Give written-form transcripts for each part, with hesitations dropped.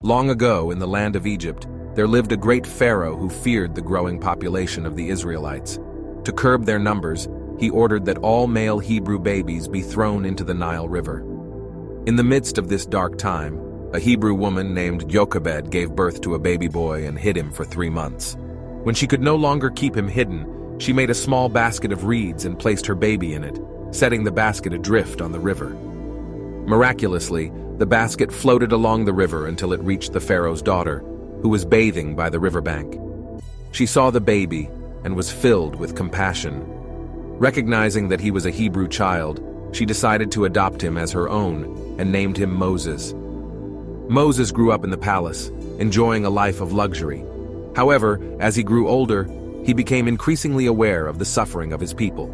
Long ago, in the land of Egypt, there lived a great pharaoh who feared the growing population of the Israelites. To curb their numbers, he ordered that all male Hebrew babies be thrown into the Nile River. In the midst of this dark time, a Hebrew woman named Jochebed gave birth to a baby boy and hid him for 3 months. When she could no longer keep him hidden, she made a small basket of reeds and placed her baby in it, setting the basket adrift on the river. Miraculously, the basket floated along the river until it reached the pharaoh's daughter, who was bathing by the riverbank. She saw the baby and was filled with compassion. Recognizing that he was a Hebrew child, she decided to adopt him as her own and named him Moses. Moses grew up in the palace, enjoying a life of luxury. However, as he grew older, he became increasingly aware of the suffering of his people.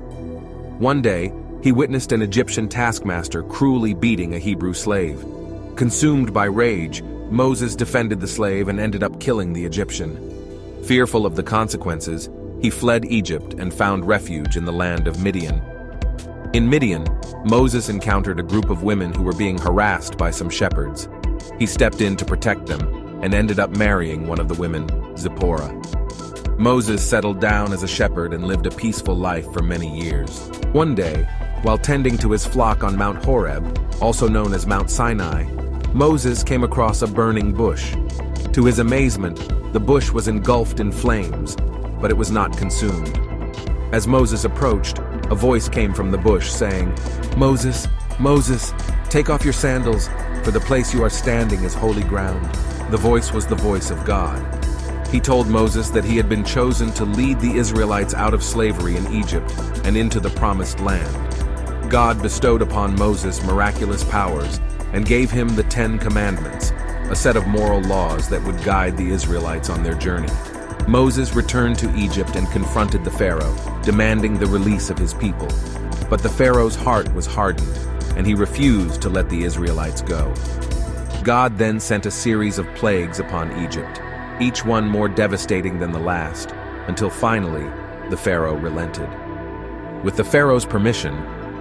One day, he witnessed an Egyptian taskmaster cruelly beating a Hebrew slave. Consumed by rage, Moses defended the slave and ended up killing the Egyptian. Fearful of the consequences, he fled Egypt and found refuge in the land of Midian. In Midian, Moses encountered a group of women who were being harassed by some shepherds. He stepped in to protect them and ended up marrying one of the women, Zipporah. Moses settled down as a shepherd and lived a peaceful life for many years. One day, while tending to his flock on Mount Horeb, also known as Mount Sinai, Moses came across a burning bush. To his amazement, the bush was engulfed in flames, but it was not consumed. As Moses approached, a voice came from the bush saying, "Moses, Moses, take off your sandals, for the place you are standing is holy ground." The voice was the voice of God. He told Moses that he had been chosen to lead the Israelites out of slavery in Egypt and into the promised land. God bestowed upon Moses miraculous powers and gave him the 10 Commandments, a set of moral laws that would guide the Israelites on their journey. Moses returned to Egypt and confronted the Pharaoh, demanding the release of his people. But the Pharaoh's heart was hardened, and he refused to let the Israelites go. God then sent a series of plagues upon Egypt, each one more devastating than the last, until finally, the Pharaoh relented. With the Pharaoh's permission,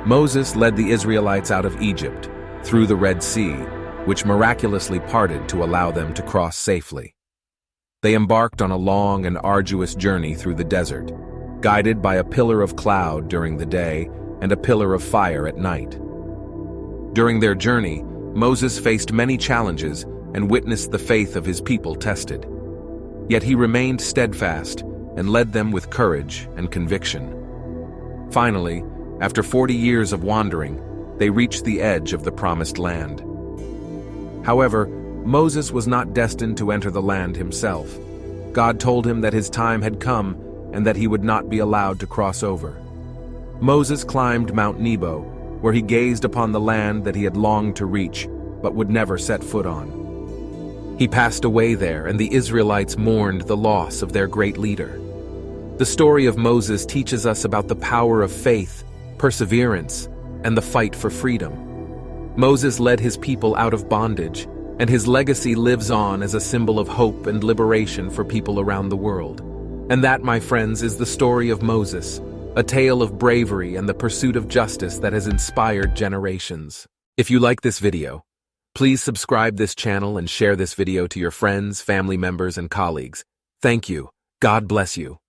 Moses led the Israelites out of Egypt, through the Red Sea, which miraculously parted to allow them to cross safely. They embarked on a long and arduous journey through the desert, guided by a pillar of cloud during the day and a pillar of fire at night. During their journey, Moses faced many challenges and witnessed the faith of his people tested. Yet he remained steadfast and led them with courage and conviction. Finally, after 40 years of wandering, they reached the edge of the promised land. However, Moses was not destined to enter the land himself. God told him that his time had come and that he would not be allowed to cross over. Moses climbed Mount Nebo, where he gazed upon the land that he had longed to reach, but would never set foot on. He passed away there, and the Israelites mourned the loss of their great leader. The story of Moses teaches us about the power of faith, perseverance, and the fight for freedom. Moses led his people out of bondage, and his legacy lives on as a symbol of hope and liberation for people around the world. And that, my friends, is the story of Moses, a tale of bravery and the pursuit of justice that has inspired generations. If you like this video, please subscribe this channel and share this video to your friends, family members, and colleagues. Thank you. God bless you.